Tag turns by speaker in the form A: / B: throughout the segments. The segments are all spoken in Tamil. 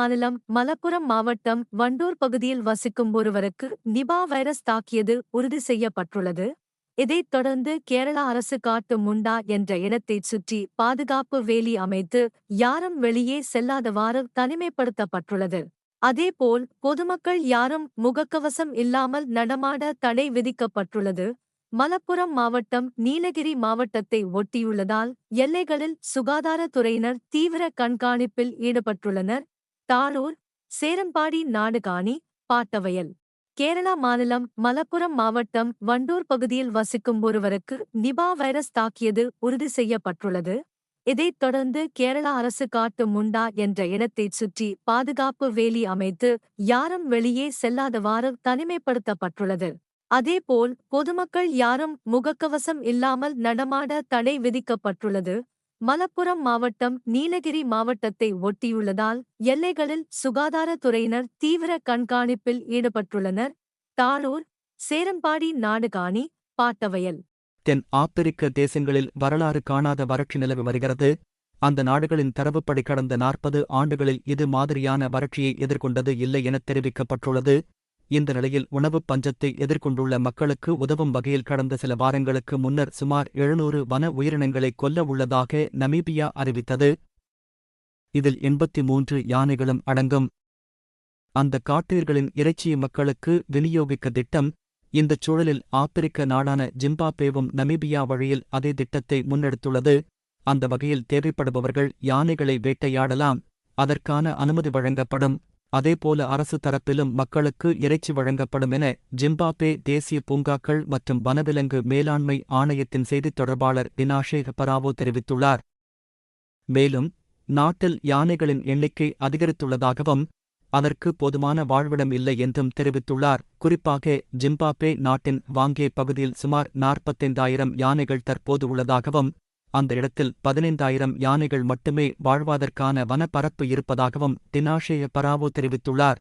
A: மாநிலம் மலப்புரம் மாவட்டம் வண்டூர் பகுதியில் வசிக்கும் ஒருவருக்கு நிபா வைரஸ் தாக்கியது உறுதி செய்யப்பட்டுள்ளது. இதைத் தொடர்ந்து கேரள அரசு காட்டு முண்டா என்ற இடத்தைச் சுற்றி பாதுகாப்பு வேலி அமைத்து யாரும் வெளியே செல்லாதவாறு தனிமைப்படுத்தப்பட்டுள்ளது. அதேபோல் பொதுமக்கள் யாரும் முகக்கவசம் இல்லாமல் நடமாட தடை விதிக்கப்பட்டுள்ளது. மலப்புரம் மாவட்டம் நீலகிரி மாவட்டத்தை ஒட்டியுள்ளதால் எல்லைகளில் சுகாதாரத்துறையினர் தீவிர கண்காணிப்பில் ஈடுபட்டுள்ளனர். தாளூர், சேரம்பாடி நாடுகாணி, பாட்டவயல். கேரளா மாநிலம் மலப்புரம் மாவட்டம் வண்டூர் பகுதியில் வசிக்கும் ஒருவருக்கு நிபா வைரஸ் தாக்கியது உறுதி செய்யப்பட்டுள்ளது. இதைத் தொடர்ந்து கேரள அரசு காட்டு முண்டா என்ற இடத்தைச் சுற்றி பாதுகாப்பு வேலி அமைத்து யாரும் வெளியே செல்லாதவாறு தனிமைப்படுத்தப்பட்டுள்ளது. அதேபோல் பொதுமக்கள் யாரும் முகக்கவசம் இல்லாமல் நடமாட தடை விதிக்கப்பட்டுள்ளது. மலப்புரம் மாவட்டம் நீலகிரி மாவட்டத்தை ஒட்டியுள்ளதால் எல்லைகளில் சுகாதாரத்துறையினர் தீவிர கண்காணிப்பில் ஈடுபட்டுள்ளனர். தாளூர், சேரம்பாடி நாடுகாணி, பாட்டவயல்.
B: தென் ஆப்பிரிக்க தேசங்களில் வரலாறு காணாத வறட்சி நிலவி வருகிறது. அந்த நாடுகளின் தரவுப்படி கடந்த 40 ஆண்டுகளில் இது மாதிரியான வறட்சியை எதிர்கொண்டது இல்லை என தெரிவிக்கப்பட்டுள்ளது. இந்த நிலையில் உணவுப் பஞ்சத்தை எதிர்கொண்டுள்ள மக்களுக்கு உதவும் வகையில் கடந்த சில வாரங்களுக்கு முன்னர் சுமார் 700 வன உயிரினங்களை கொல்ல உள்ளதாக நமீபியா அறிவித்தது. இதில் 83 யானைகளும் அடங்கும். அந்த காட்டுயிர்களின் இறைச்சியை மக்களுக்கு விநியோகிக்க திட்டம். இந்தச் சூழலில் ஆப்பிரிக்க நாடான ஜிம்பாப்வேவும் நமீபியா வழியில் அதே திட்டத்தை முன்னெடுத்துள்ளது. அந்த வகையில் தேவைப்படுபவர்கள் யானைகளை வேட்டையாடலாம். அதற்கான அனுமதி வழங்கப்படும். அதேபோல அரசு தரப்பிலும் மக்களுக்கு இறைச்சி வழங்கப்படும் என ஜிம்பாப்வே தேசிய பூங்காக்கள் மற்றும் வனவிலங்கு மேலாண்மை ஆணையத்தின் செய்தித் தொடர்பாளர் டினாஷே பராவோ தெரிவித்துள்ளார். மேலும் நாட்டில் யானைகளின் எண்ணிக்கை அதிகரித்துள்ளதாகவும் அதற்கு போதுமான வாழ்விடம் இல்லை என்றும் தெரிவித்துள்ளார். குறிப்பாக ஜிம்பாப்வே நாட்டின் வாங்கே பகுதியில் சுமார் 45,000 யானைகள் தற்போது உள்ளதாகவும் அந்த இடத்தில் 15,000 யானைகள் மட்டுமே வாழ்வதற்கான வனப்பரப்பு இருப்பதாகவும் டினாஷே பராவோ தெரிவித்துள்ளார்.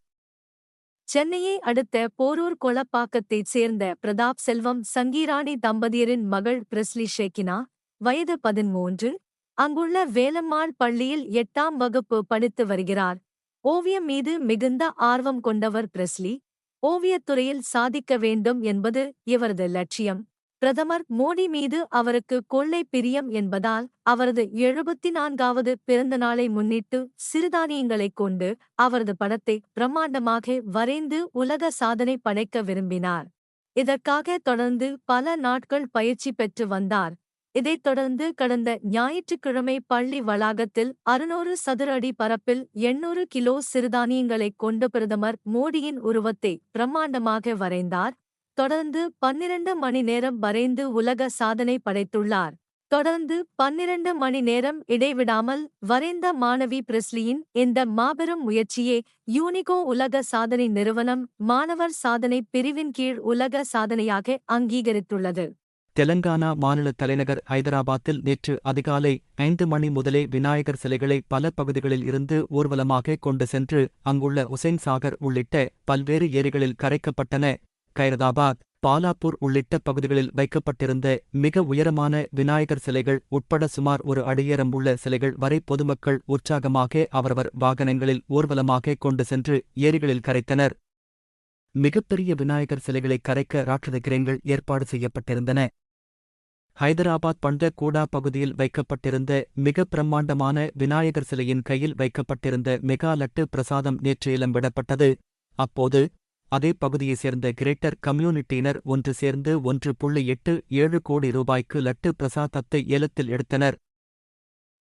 A: சென்னையை அடுத்த போரூர் கொளப்பாக்கத்தைச் சேர்ந்த பிரதாப் செல்வம் சங்கீராணி தம்பதியரின் மகள் பிரெஸ்லி ஷேக்கினா, வயது 13, அங்குள்ள வேலம்மாள் பள்ளியில் 8ஆம் வகுப்பு படித்து வருகிறார். ஓவியம் மீது மிகுந்த ஆர்வம் கொண்டவர் பிரெஸ்லி. ஓவியத்துறையில் சாதிக்க வேண்டும் என்பது இவரது லட்சியம். பிரதமர் மோடி மீது அவருக்கு கொள்ளை பிரியம் என்பதால் அவரது 74வது பிறந்த நாளை முன்னிட்டு சிறுதானியங்களைக் கொண்டு அவரது படத்தை பிரம்மாண்டமாக வரைந்து உலக சாதனை படைக்க விரும்பினார். இதற்காக தொடர்ந்து பல நாட்கள் பயிற்சி பெற்று வந்தார். இதைத் தொடர்ந்து கடந்த ஞாயிற்றுக்கிழமை பள்ளி வளாகத்தில் 600 சதுர அடி பரப்பில் 800 கிலோ சிறுதானியங்களைக் கொண்டு பிரதமர் மோடியின் உருவத்தை பிரம்மாண்டமாக வரைந்தார். தொடர்ந்து 12 மணி நேரம் வரைந்து உலக சாதனை படைத்துள்ளார். தொடர்ந்து 12 மணி நேரம் இடைவிடாமல் வரைந்த மாணவி பிரெஸ்லியின் இந்த மாபெரும் முயற்சியே யூனிகோ உலக சாதனை நிறுவனம் மாணவர் சாதனை பிரிவின் கீழ் உலக சாதனையாக அங்கீகரித்துள்ளது.
B: தெலங்கானா மாநில தலைநகர் ஐதராபாத்தில் நேற்று அதிகாலை 5 மணி முதலே விநாயகர் சிலைகளை பல பகுதிகளில் இருந்து ஊர்வலமாக கொண்டு சென்று அங்குள்ள உசைன் சாகர் உள்ளிட்ட பல்வேறு ஏரிகளில் கரைக்கப்பட்டன. கைரதாபாத், பாலாப்பூர் உள்ளிட்ட பகுதிகளில் வைக்கப்பட்டிருந்த மிக உயரமான விநாயகர் சிலைகள் உட்பட சுமார் 1 அடியரம் உள்ள சிலைகள் வரை பொதுமக்கள் உற்சாகமாக அவரவர் வாகனங்களில் ஊர்வலமாக கொண்டு சென்று ஏரிகளில் கரைத்தனர். மிகப்பெரிய விநாயகர் சிலைகளை கரைக்க ராட்சத கிரேன்கள் ஏற்பாடு செய்யப்பட்டிருந்தன. ஹைதராபாத் பண்ட கூடா பகுதியில் வைக்கப்பட்டிருந்த மிக பிரம்மாண்டமான விநாயகர் சிலையின் கையில் வைக்கப்பட்டிருந்த மெகா லட்டு பிரசாதம் நேற்று ஏலம் விடப்பட்டது. அப்போது அதே பகுதியைச் சேர்ந்த கிரேட்டர் கம்யூனிட்டியினர் ஒன்று சேர்ந்து 1.87 கோடி ரூபாய்க்கு லட்டு பிரசாதத்தை ஏலத்தில் எடுத்தனர்.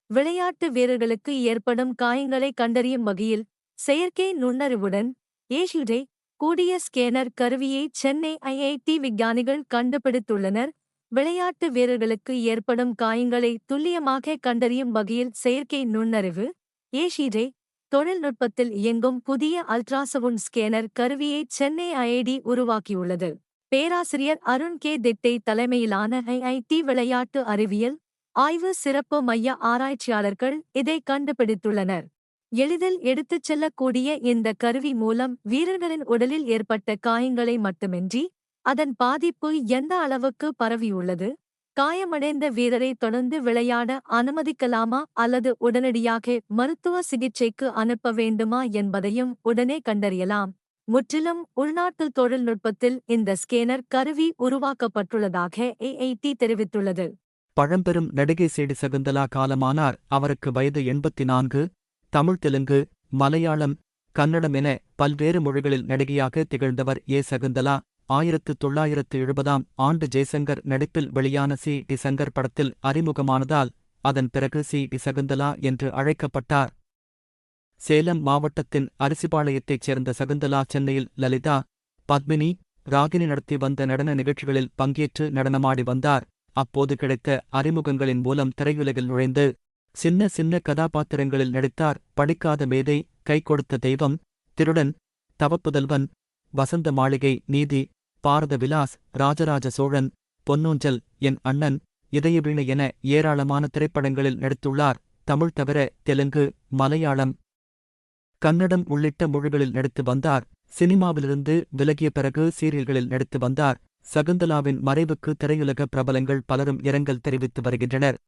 A: விளையாட்டு வீரர்களுக்கு ஏற்படும் காயங்களை கண்டறியும் வகையில் செயற்கை நுண்ணறிவுடன் ஏஐ கூடிய ஸ்கேனர் கருவியை சென்னை ஐஐடி விஞ்ஞானிகள் கண்டுபிடித்துள்ளனர். விளையாட்டு வீரர்களுக்கு ஏற்படும் காயங்களை துல்லியமாக கண்டறியும் வகையில் செயற்கை நுண்ணறிவு ஏஐ தொழில்நுட்பத்தில் இயங்கும் புதிய அல்ட்ராசவுண்ட் ஸ்கேனர் கருவியை சென்னை ஐஐடி உருவாக்கியுள்ளது. பேராசிரியர் அருண் கே திட்டை தலைமையிலான ஐஐடி விளையாட்டு அறிவியல் ஆய்வு சிறப்பு மைய ஆராய்ச்சியாளர்கள் இதை கண்டுபிடித்துள்ளனர். எளிதில் எடுத்துச் செல்லக்கூடிய இந்த கருவி மூலம் வீரர்களின் உடலில் ஏற்பட்ட காயங்களை மட்டுமின்றி அதன் பாதிப்பு எந்த அளவுக்கு பரவியுள்ளது, காயமடைந்த வீரரை தொடர்ந்து விளையாட அனுமதிக்கலாமா அல்லது உடனடியாக மருத்துவ சிகிச்சைக்கு அனுப்ப வேண்டுமா என்பதையும் உடனே கண்டறியலாம். முற்றிலும் உள்நாட்டு தொழில்நுட்பத்தில் இந்த ஸ்கேனர் கருவி உருவாக்கப்பட்டுள்ளதாக AIT தெரிவித்துள்ளது.
B: பழம்பெரும் நடிகை சேடி சகுந்தலா காலமானார். அவருக்கு வயது 84. தமிழ், தெலுங்கு, மலையாளம், கன்னடம் என பல்வேறு மொழிகளில் நடிகையாக திகழ்ந்தவர் சகுந்தலா. 1970ஆம் ஆண்டு ஜெய்சங்கர் நடிப்பில் வெளியான டி சங்கர் படத்தில் அறிமுகமானதால் அதன் பிறகு டி சகுந்தலா என்று அழைக்கப்பட்டார். சேலம் மாவட்டத்தின் அரிசிபாளையத்தைச் சேர்ந்த சகுந்தலா சென்னையில் லலிதா, பத்மினி, ராகினி நடத்தி வந்த நடன நிகழ்ச்சிகளில் பங்கேற்று நடனமாடி வந்தார். அப்போது கிடைத்த அறிமுகங்களின் மூலம் திரையுலகில் நுழைந்து சின்ன சின்ன கதாபாத்திரங்களில் நடித்தார். படிக்காத மேதை, கை கொடுத்த தெய்வம், திருடன், தவப்புதல்வன், வசந்த மாளிகை, நீதி, பாரத விலாஸ், ராஜராஜ சோழன், பொன்னூஞ்சல், என் அண்ணன், இதயவீணை என ஏராளமான திரைப்படங்களில் நடித்துள்ளார். தமிழ் தவிர தெலுங்கு, மலையாளம், கன்னடம் உள்ளிட்ட மொழிகளில் நடித்து வந்தார். சினிமாவிலிருந்து விலகிய பிறகு சீரியல்களில் நடித்து வந்தார். சகுந்தலாவின் மறைவுக்கு திரையுலக பிரபலங்கள் பலரும் இரங்கல் தெரிவித்து வருகின்றனர்.